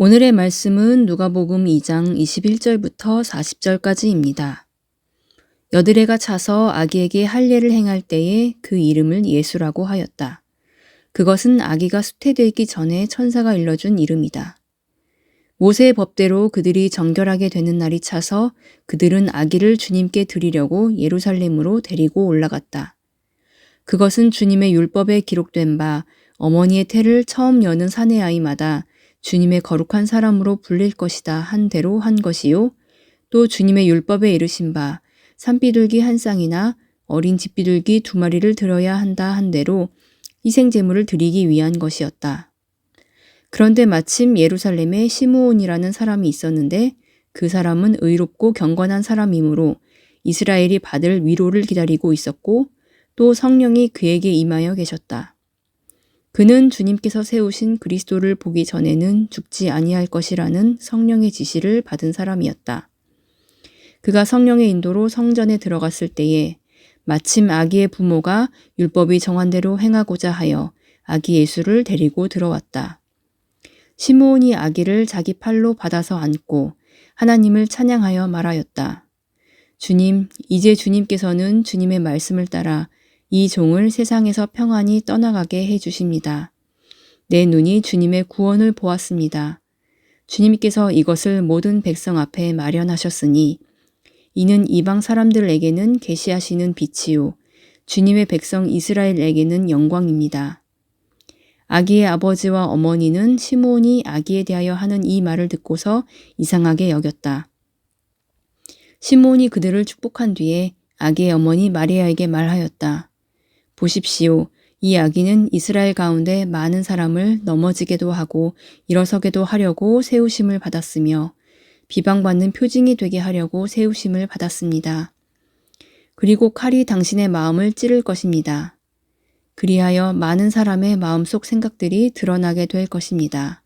오늘의 말씀은 누가복음 2장 21절부터 40절까지입니다. 여드레가 차서 아기에게 할례를 행할 때에 그 이름을 예수라고 하였다. 그것은 아기가 수태되기 전에 천사가 일러준 이름이다. 모세의 법대로 그들이 정결하게 되는 날이 차서 그들은 아기를 주님께 드리려고 예루살렘으로 데리고 올라갔다. 그것은 주님의 율법에 기록된 바 어머니의 태를 처음 여는 사내 아이마다 주님의 거룩한 사람으로 불릴 것이다 한 대로 한 것이요. 또 주님의 율법에 이르신 바 산비둘기 한 쌍이나 어린 집비둘기 2마리를 드려야 한다 한 대로 희생제물을 드리기 위한 것이었다. 그런데 마침 예루살렘에 시므온이라는 사람이 있었는데 그 사람은 의롭고 경건한 사람이므로 이스라엘이 받을 위로를 기다리고 있었고 또 성령이 그에게 임하여 계셨다. 그는 주님께서 세우신 그리스도를 보기 전에는 죽지 아니할 것이라는 성령의 지시를 받은 사람이었다. 그가 성령의 인도로 성전에 들어갔을 때에 마침 아기의 부모가 율법이 정한 대로 행하고자 하여 아기 예수를 데리고 들어왔다. 시므온이 아기를 자기 팔로 받아서 안고 하나님을 찬양하여 말하였다. 주님, 이제 주님께서는 주님의 말씀을 따라 이 종을 세상에서 평안히 떠나가게 해주십니다. 내 눈이 주님의 구원을 보았습니다. 주님께서 이것을 모든 백성 앞에 마련하셨으니 이는 이방 사람들에게는 계시하시는 빛이요 주님의 백성 이스라엘에게는 영광입니다. 아기의 아버지와 어머니는 시므온이 아기에 대하여 하는 이 말을 듣고서 이상하게 여겼다. 시므온이 그들을 축복한 뒤에 아기의 어머니 마리아에게 말하였다. 보십시오. 이 아기는 이스라엘 가운데 많은 사람을 넘어지게도 하고 일어서게도 하려고 세우심을 받았으며 비방받는 표징이 되게 하려고 세우심을 받았습니다. 그리고 칼이 당신의 마음을 찌를 것입니다. 그리하여 많은 사람의 마음속 생각들이 드러나게 될 것입니다.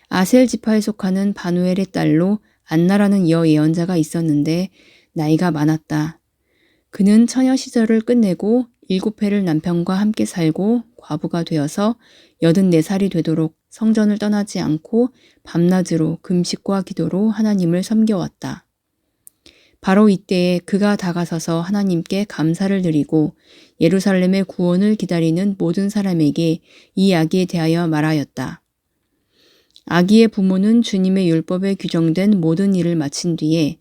아셀 지파에 속하는 바누엘의 딸로 안나라는 여 예언자가 있었는데 나이가 많았다. 그는 처녀 시절을 끝내고 7해를 남편과 함께 살고 과부가 되어서 84살이 되도록 성전을 떠나지 않고 밤낮으로 금식과 기도로 하나님을 섬겨왔다. 바로 이때에 그가 다가서서 하나님께 감사를 드리고 예루살렘의 구원을 기다리는 모든 사람에게 이 아기에 대하여 말하였다. 아기의 부모는 주님의 율법에 규정된 모든 일을 마친 뒤에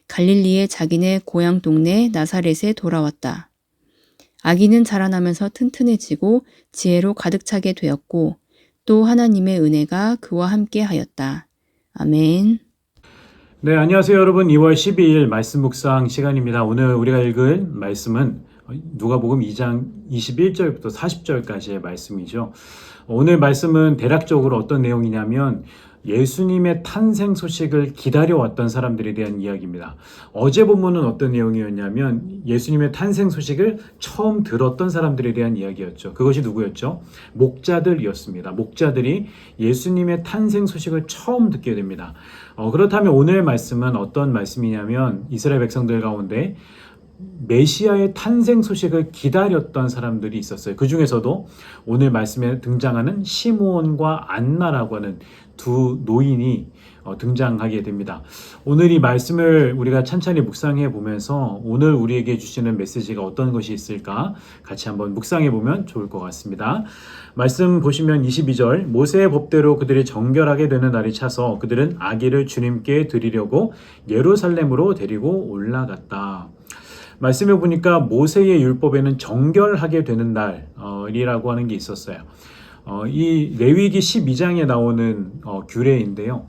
갈릴리의 자기네 고향 동네 나사렛에 돌아왔다. 아기는 자라나면서 튼튼해지고 지혜로 가득 차게 되었고 또 하나님의 은혜가 그와 함께 하였다. 아멘. 네, 안녕하세요 여러분. 2월 12일 말씀 묵상 시간입니다. 오늘 우리가 읽을 말씀은 누가복음 2장 21절부터 40절까지의 말씀이죠. 오늘 말씀은 대략적으로 어떤 내용이냐면 예수님의 탄생 소식을 기다려왔던 사람들에 대한 이야기입니다. 어제 본문은 어떤 내용이었냐면 예수님의 탄생 소식을 처음 들었던 사람들에 대한 이야기였죠. 그것이 누구였죠? 목자들이었습니다. 목자들이 예수님의 탄생 소식을 처음 듣게 됩니다. 그렇다면 오늘 말씀은 어떤 말씀이냐면 이스라엘 백성들 가운데 메시아의 탄생 소식을 기다렸던 사람들이 있었어요. 그 중에서도 오늘 말씀에 등장하는 시므온과 안나라고 하는 두 노인이 등장하게 됩니다. 오늘 이 말씀을 우리가 찬찬히 묵상해 보면서 오늘 우리에게 주시는 메시지가 어떤 것이 있을까 같이 한번 묵상해 보면 좋을 것 같습니다. 말씀 보시면 22절 모세의 법대로 그들이 정결하게 되는 날이 차서 그들은 아기를 주님께 드리려고 예루살렘으로 데리고 올라갔다. 말씀해 보니까 모세의 율법에는 정결하게 되는 날이라고 하는 게 있었어요. 이 레위기 12장에 나오는 규례인데요.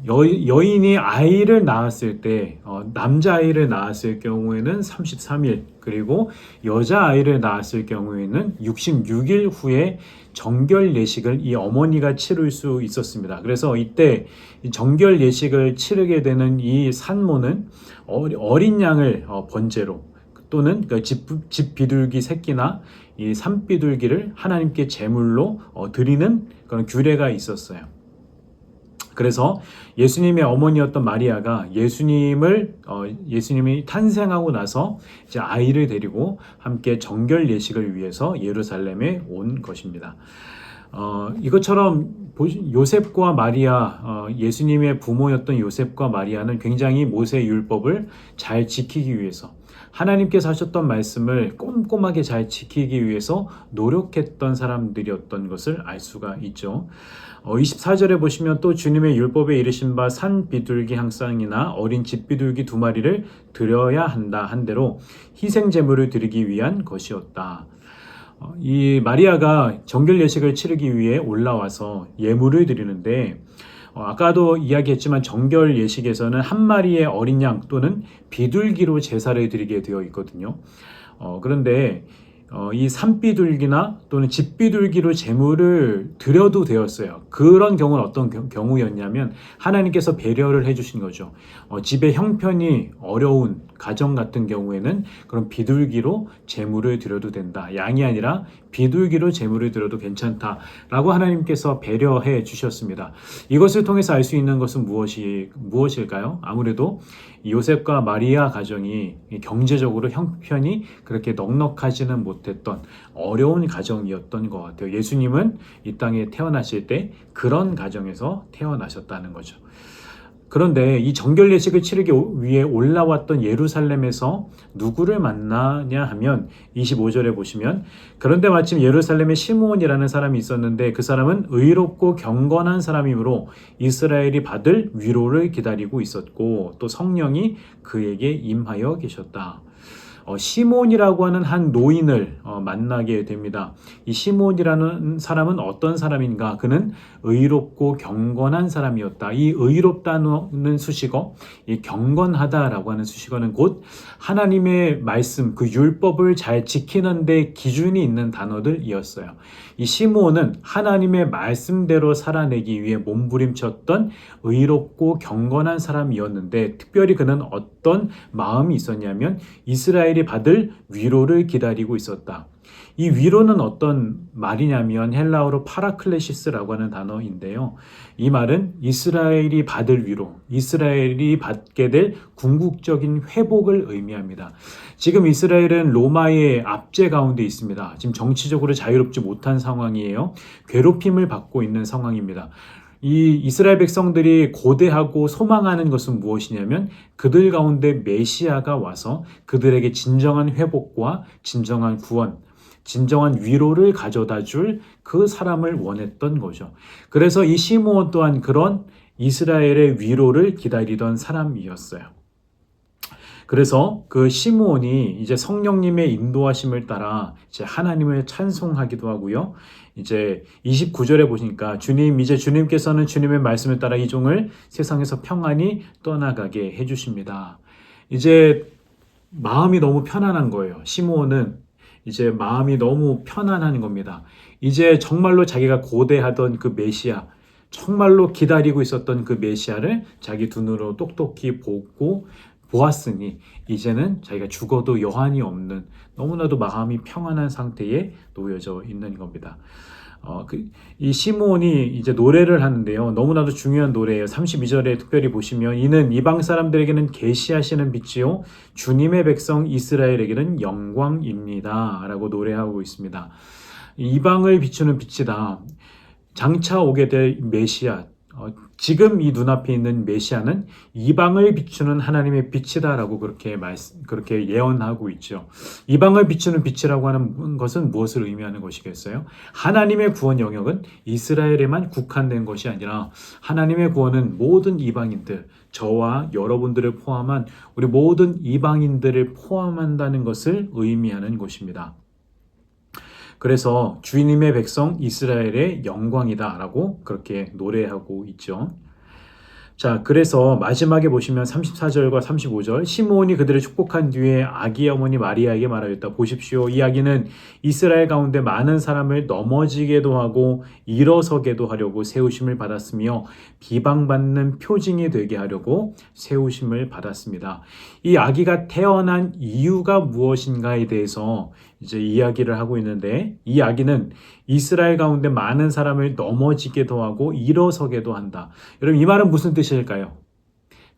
여인이 아이를 낳았을 때 남자아이를 낳았을 경우에는 33일 그리고 여자아이를 낳았을 경우에는 66일 후에 정결 예식을 이 어머니가 치를 수 있었습니다. 그래서 이때 정결 예식을 치르게 되는 이 산모는 어린 양을 번제로 또는 집 비둘기 새끼나 이 산비둘기를 하나님께 제물로 드리는 그런 규례가 있었어요. 그래서 예수님의 어머니였던 마리아가 예수님이 탄생하고 나서 이제 아이를 데리고 함께 정결 예식을 위해서 예루살렘에 온 것입니다. 이것처럼 요셉과 마리아, 예수님의 부모였던 요셉과 마리아는 굉장히 모세의 율법을 잘 지키기 위해서 하나님께서 하셨던 말씀을 꼼꼼하게 잘 지키기 위해서 노력했던 사람들이었던 것을 알 수가 있죠. 24절에 보시면 또 주님의 율법에 이르신 바 산 비둘기 한 쌍이나 어린 집 비둘기 두 마리를 드려야 한다 한 대로 희생 제물을 드리기 위한 것이었다. 이 마리아가 정결 예식을 치르기 위해 올라와서 예물을 드리는데 아까도 이야기했지만 정결 예식에서는 한 마리의 어린 양 또는 비둘기로 제사를 드리게 되어 있거든요. 그런데 이 산비둘기나 또는 집비둘기로 제물을 드려도 되었어요. 그런 경우는 어떤 경우였냐면 하나님께서 배려를 해주신 거죠. 집에 형편이 어려운 가정 같은 경우에는 그런 비둘기로 제물을 드려도 된다. 양이 아니라 비둘기로 제물을 드려도 괜찮다라고 하나님께서 배려해 주셨습니다. 이것을 통해서 알 수 있는 것은 무엇일까요? 아무래도 요셉과 마리아 가정이 경제적으로 형편이 그렇게 넉넉하지는 못했던 어려운 가정이었던 것 같아요. 예수님은 이 땅에 태어나실 때 그런 가정에서 태어나셨다는 거죠. 그런데 이 정결 예식을 치르기 위해 올라왔던 예루살렘에서 누구를 만나냐 하면 25절에 보시면 그런데 마침 예루살렘에 시므온이라는 사람이 있었는데 그 사람은 의롭고 경건한 사람이므로 이스라엘이 받을 위로를 기다리고 있었고 또 성령이 그에게 임하여 계셨다. 시몬이라고 하는 한 노인을 만나게 됩니다. 이 시몬이라는 사람은 어떤 사람인가? 그는 의롭고 경건한 사람이었다. 이 의롭다는 수식어, 이 경건하다라고 하는 수식어는 곧 하나님의 말씀, 그 율법을 잘 지키는 데 기준이 있는 단어들이었어요. 이 시므온은 하나님의 말씀대로 살아내기 위해 몸부림쳤던 의롭고 경건한 사람이었는데 특별히 그는 어떤 마음이 있었냐면 이스라엘이 받을 위로를 기다리고 있었다. 이 위로는 어떤 말이냐면 헬라어로 파라클레시스라고 하는 단어인데요. 이 말은 이스라엘이 받을 위로, 이스라엘이 받게 될 궁극적인 회복을 의미합니다. 지금 이스라엘은 로마의 압제 가운데 있습니다. 지금 정치적으로 자유롭지 못한 상황이에요. 괴롭힘을 받고 있는 상황입니다. 이 이스라엘 백성들이 고대하고 소망하는 것은 무엇이냐면 그들 가운데 메시아가 와서 그들에게 진정한 회복과 진정한 구원, 진정한 위로를 가져다 줄 그 사람을 원했던 거죠. 그래서 이 시므온 또한 그런 이스라엘의 위로를 기다리던 사람이었어요. 그래서 그 시므온이 이제 성령님의 인도하심을 따라 이제 하나님을 찬송하기도 하고요. 이제 29절에 보니까 이제 주님께서는 주님의 말씀을 따라 이 종을 세상에서 평안히 떠나가게 해주십니다. 이제 마음이 너무 편안한 거예요. 시므온은 이제 마음이 너무 편안한 겁니다. 이제 정말로 자기가 고대하던 그 메시아, 정말로 기다리고 있었던 그 메시아를 자기 두 눈으로 똑똑히 보았으니 이제는 자기가 죽어도 여한이 없는 너무나도 마음이 평안한 상태에 놓여져 있는 겁니다. 이 시므온이 이제 노래를 하는데요. 너무나도 중요한 노래예요. 32절에 특별히 보시면 이는 이방 사람들에게는 계시하시는 빛이요 주님의 백성 이스라엘에게는 영광입니다. 라고 노래하고 있습니다. 이방을 비추는 빛이다. 장차 오게 될 메시아, 지금 이 눈앞에 있는 메시아는 이방을 비추는 하나님의 빛이다라고 그렇게 예언하고 있죠. 이방을 비추는 빛이라고 하는 것은 무엇을 의미하는 것이겠어요? 하나님의 구원 영역은 이스라엘에만 국한된 것이 아니라 하나님의 구원은 모든 이방인들, 저와 여러분들을 포함한 우리 모든 이방인들을 포함한다는 것을 의미하는 것입니다. 그래서 주님의 백성 이스라엘의 영광이다라고 그렇게 노래하고 있죠. 자, 그래서 마지막에 보시면 34절과 35절 시므온이 그들을 축복한 뒤에 아기의 어머니 마리아에게 말하였다. 보십시오. 이 아기는 이스라엘 가운데 많은 사람을 넘어지게도 하고 일어서게도 하려고 세우심을 받았으며 비방받는 표징이 되게 하려고 세우심을 받았습니다. 이 아기가 태어난 이유가 무엇인가에 대해서 이제 이야기를 하고 있는데 이 아기는 이스라엘 가운데 많은 사람을 넘어지게도 하고 일어서게도 한다. 여러분 이 말은 무슨 뜻일까요?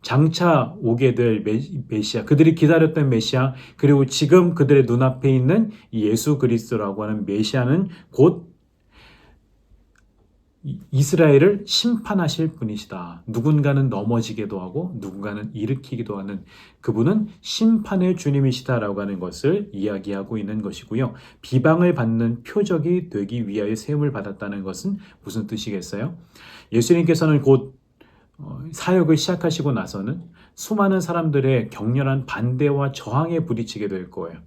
장차 오게 될 메시아, 그들이 기다렸던 메시아, 그리고 지금 그들의 눈앞에 있는 예수 그리스도라고 하는 메시아는 곧 이스라엘을 심판하실 분이시다. 누군가는 넘어지기도 하고 누군가는 일으키기도 하는 그분은 심판의 주님이시다라고 하는 것을 이야기하고 있는 것이고요. 비방을 받는 표적이 되기 위하여 세움을 받았다는 것은 무슨 뜻이겠어요? 예수님께서는 곧 사역을 시작하시고 나서는 수많은 사람들의 격렬한 반대와 저항에 부딪히게 될 거예요.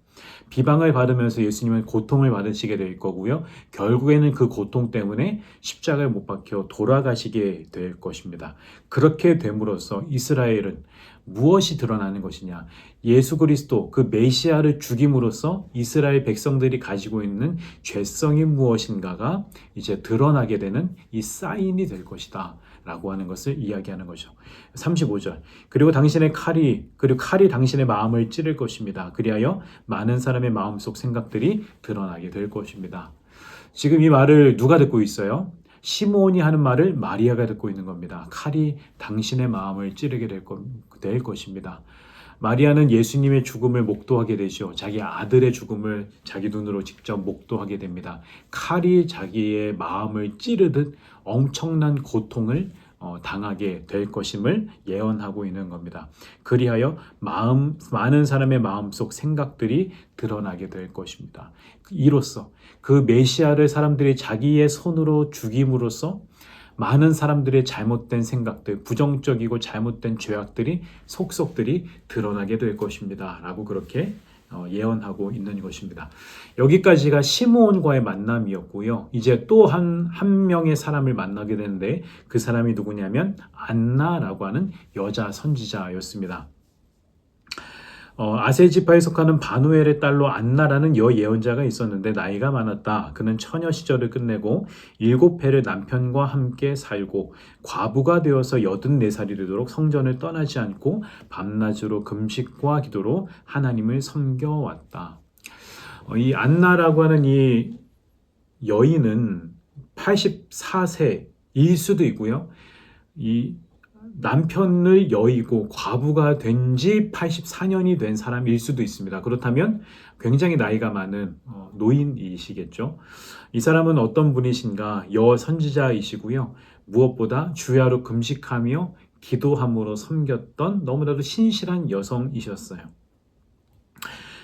비방을 받으면서 예수님은 고통을 받으시게 될 거고요. 결국에는 그 고통 때문에 십자가에 못 박혀 돌아가시게 될 것입니다. 그렇게 됨으로써 이스라엘은 무엇이 드러나는 것이냐? 예수 그리스도 그 메시아를 죽임으로써 이스라엘 백성들이 가지고 있는 죄성이 무엇인가가 이제 드러나게 되는 이 사인이 될 것이다. 라고 하는 것을 이야기하는 거죠. 35절. 그리고 칼이 당신의 마음을 찌를 것입니다. 그리하여 많은 사람의 마음속 생각들이 드러나게 될 것입니다. 지금 이 말을 누가 듣고 있어요? 시므온이 하는 말을 마리아가 듣고 있는 겁니다. 칼이 당신의 마음을 찌르게 될 것입니다. 마리아는 예수님의 죽음을 목도하게 되죠. 자기 아들의 죽음을 자기 눈으로 직접 목도하게 됩니다. 칼이 자기의 마음을 찌르듯 엄청난 고통을 당하게 될 것임을 예언하고 있는 겁니다. 그리하여 많은 사람의 마음속 생각들이 드러나게 될 것입니다. 이로써 그 메시아를 사람들이 자기의 손으로 죽임으로써 많은 사람들의 잘못된 생각들, 부정적이고 잘못된 죄악들이 속속들이 드러나게 될 것입니다. 라고 그렇게 예언하고 있는 것입니다. 여기까지가 시므온과의 만남이었고요. 이제 또 한 명의 사람을 만나게 되는데 그 사람이 누구냐면 안나라고 하는 여자 선지자였습니다. 아세 지파에 속하는 바누엘의 딸로 안나라는 여예언자가 있었는데 나이가 많았다. 그는 처녀 시절을 끝내고 7해를 남편과 함께 살고 과부가 되어서 84살이 되도록 성전을 떠나지 않고 밤낮으로 금식과 기도로 하나님을 섬겨왔다. 이 안나라고 하는 이 여인은 84세일 수도 있고요. 이 남편을 여의고 과부가 된 지 84년이 된 사람일 수도 있습니다. 그렇다면 굉장히 나이가 많은 노인이시겠죠. 이 사람은 어떤 분이신가? 여선지자이시고요. 무엇보다 주야로 금식하며 기도함으로 섬겼던 너무나도 신실한 여성이셨어요.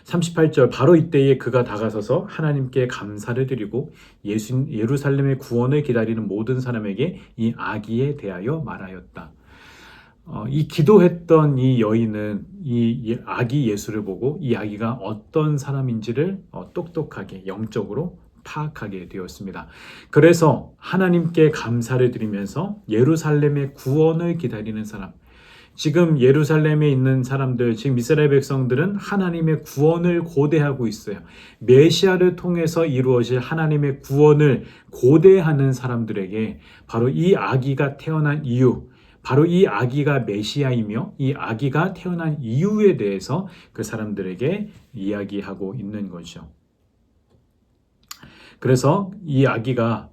38절 바로 이때에 그가 다가서서 하나님께 감사를 드리고 예루살렘의 구원을 기다리는 모든 사람에게 이 아기에 대하여 말하였다. 이 기도했던 이 여인은 이 아기 예수를 보고 이 아기가 어떤 사람인지를 똑똑하게 영적으로 파악하게 되었습니다. 그래서 하나님께 감사를 드리면서 예루살렘의 구원을 기다리는 사람, 지금 예루살렘에 있는 사람들, 지금 이스라엘 백성들은 하나님의 구원을 고대하고 있어요. 메시아를 통해서 이루어질 하나님의 구원을 고대하는 사람들에게 바로 이 아기가 태어난 이유, 바로 이 아기가 메시아이며 이 아기가 태어난 이유에 대해서 그 사람들에게 이야기하고 있는 거죠. 그래서 이 아기가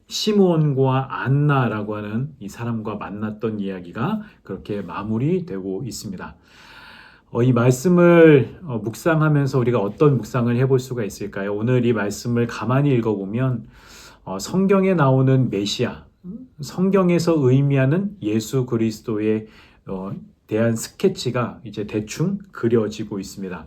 시므온과 안나라고 하는 이 사람과 만났던 이야기가 그렇게 마무리되고 있습니다. 이 말씀을 묵상하면서 우리가 어떤 묵상을 해볼 수가 있을까요? 오늘 이 말씀을 가만히 읽어보면 성경에 나오는 메시아, 성경에서 의미하는 예수 그리스도에 대한 스케치가 이제 대충 그려지고 있습니다.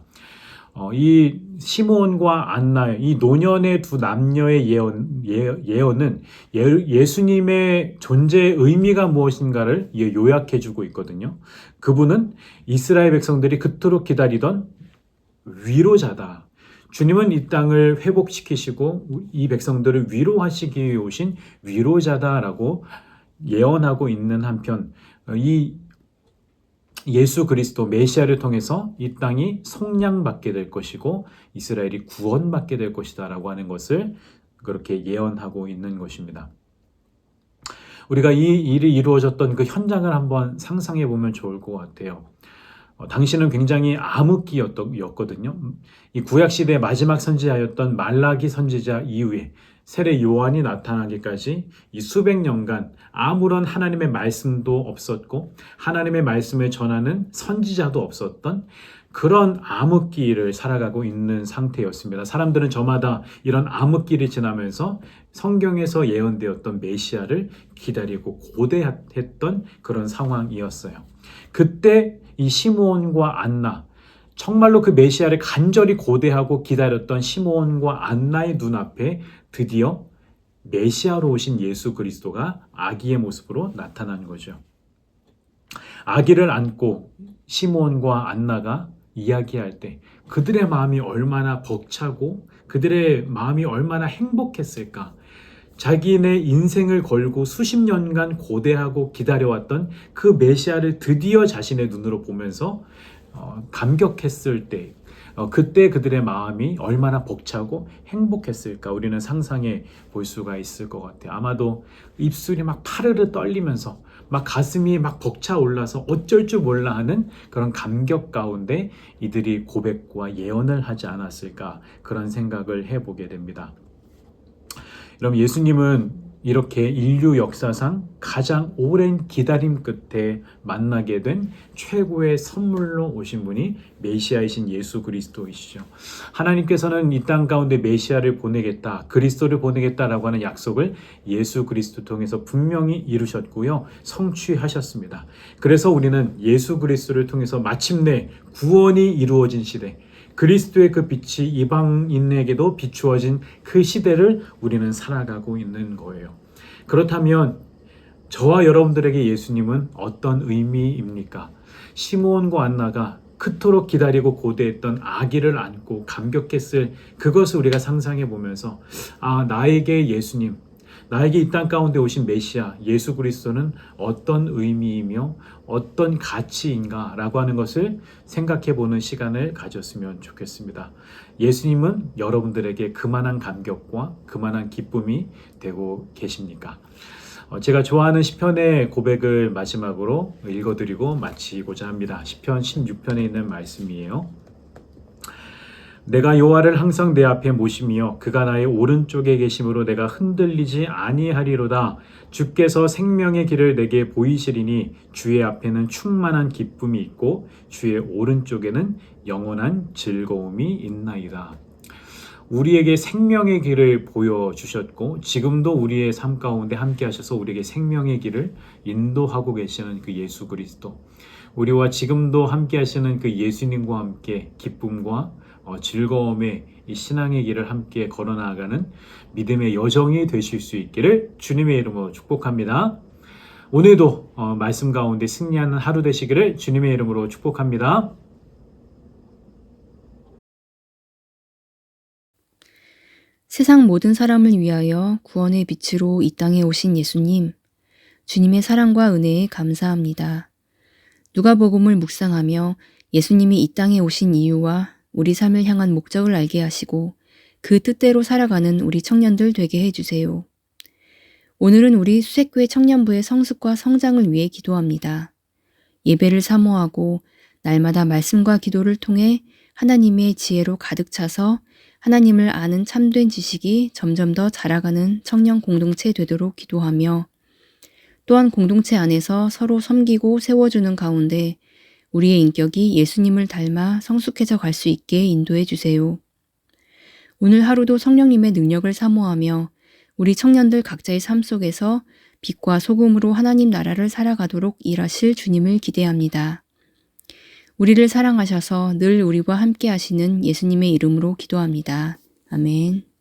이 시므온과 안나, 이 노년의 두 남녀의 예언은 예수님의 존재의 의미가 무엇인가를 요약해주고 있거든요. 그분은 이스라엘 백성들이 그토록 기다리던 위로자다. 주님은 이 땅을 회복시키시고 이 백성들을 위로하시기 위해 오신 위로자다라고 예언하고 있는 한편 이 예수 그리스도 메시아를 통해서 이 땅이 속량받게 될 것이고 이스라엘이 구원받게 될 것이다 라고 하는 것을 그렇게 예언하고 있는 것입니다. 우리가 이 일이 이루어졌던 그 현장을 한번 상상해 보면 좋을 것 같아요. 당시는 굉장히 암흑기였거든요. 이 구약시대의 마지막 선지자였던 말라기 선지자 이후에 세례 요한이 나타나기까지 이 수백 년간 아무런 하나님의 말씀도 없었고 하나님의 말씀을 전하는 선지자도 없었던 그런 암흑기를 살아가고 있는 상태였습니다. 사람들은 저마다 이런 암흑기를 지나면서 성경에서 예언되었던 메시아를 기다리고 고대했던 그런 상황이었어요. 그때 이 시므온과 안나, 정말로 그 메시아를 간절히 고대하고 기다렸던 시므온과 안나의 눈앞에 드디어 메시아로 오신 예수 그리스도가 아기의 모습으로 나타난 거죠. 아기를 안고 시므온과 안나가 이야기할 때 그들의 마음이 얼마나 벅차고 그들의 마음이 얼마나 행복했을까. 자기네 인생을 걸고 수십 년간 고대하고 기다려왔던 그 메시아를 드디어 자신의 눈으로 보면서 감격했을 때, 그때 그들의 마음이 얼마나 벅차고 행복했을까 우리는 상상해 볼 수가 있을 것 같아요. 아마도 입술이 막 파르르 떨리면서 막 가슴이 막 벅차 올라서 어쩔 줄 몰라 하는 그런 감격 가운데 이들이 고백과 예언을 하지 않았을까, 그런 생각을 해보게 됩니다. 여러분, 예수님은 이렇게 인류 역사상 가장 오랜 기다림 끝에 만나게 된 최고의 선물로 오신 분이 메시아이신 예수 그리스도이시죠. 하나님께서는 이 땅 가운데 메시아를 보내겠다, 그리스도를 보내겠다라고 하는 약속을 예수 그리스도 통해서 분명히 이루셨고요, 성취하셨습니다. 그래서 우리는 예수 그리스도를 통해서 마침내 구원이 이루어진 시대, 그리스도의 그 빛이 이방인에게도 비추어진 그 시대를 우리는 살아가고 있는 거예요. 그렇다면 저와 여러분들에게 예수님은 어떤 의미입니까? 시므온과 안나가 그토록 기다리고 고대했던 아기를 안고 감격했을 그것을 우리가 상상해 보면서, 나에게 예수님, 나에게 이 땅 가운데 오신 메시아 예수 그리스도는 어떤 의미이며 어떤 가치인가 라고 하는 것을 생각해 보는 시간을 가졌으면 좋겠습니다. 예수님은 여러분들에게 그만한 감격과 그만한 기쁨이 되고 계십니까? 제가 좋아하는 시편의 고백을 마지막으로 읽어드리고 마치고자 합니다. 시편 16편에 있는 말씀이에요. 내가 여호와를 항상 내 앞에 모시며 그가 나의 오른쪽에 계심으로 내가 흔들리지 아니하리로다. 주께서 생명의 길을 내게 보이시리니 주의 앞에는 충만한 기쁨이 있고 주의 오른쪽에는 영원한 즐거움이 있나이다. 우리에게 생명의 길을 보여주셨고 지금도 우리의 삶 가운데 함께 하셔서 우리에게 생명의 길을 인도하고 계시는 그 예수 그리스도, 우리와 지금도 함께 하시는 그 예수님과 함께 기쁨과 즐거움의 이 신앙의 길을 함께 걸어나가는 믿음의 여정이 되실 수 있기를 주님의 이름으로 축복합니다. 오늘도 말씀 가운데 승리하는 하루 되시기를 주님의 이름으로 축복합니다. 세상 모든 사람을 위하여 구원의 빛으로 이 땅에 오신 예수님, 주님의 사랑과 은혜에 감사합니다. 누가복음을 묵상하며 예수님이 이 땅에 오신 이유와 우리 삶을 향한 목적을 알게 하시고 그 뜻대로 살아가는 우리 청년들 되게 해주세요. 오늘은 우리 수색교회 청년부의 성숙과 성장을 위해 기도합니다. 예배를 사모하고 날마다 말씀과 기도를 통해 하나님의 지혜로 가득 차서 하나님을 아는 참된 지식이 점점 더 자라가는 청년 공동체 되도록 기도하며, 또한 공동체 안에서 서로 섬기고 세워주는 가운데 우리의 인격이 예수님을 닮아 성숙해져 갈 수 있게 인도해 주세요. 오늘 하루도 성령님의 능력을 사모하며 우리 청년들 각자의 삶 속에서 빛과 소금으로 하나님 나라를 살아가도록 일하실 주님을 기대합니다. 우리를 사랑하셔서 늘 우리와 함께 하시는 예수님의 이름으로 기도합니다. 아멘.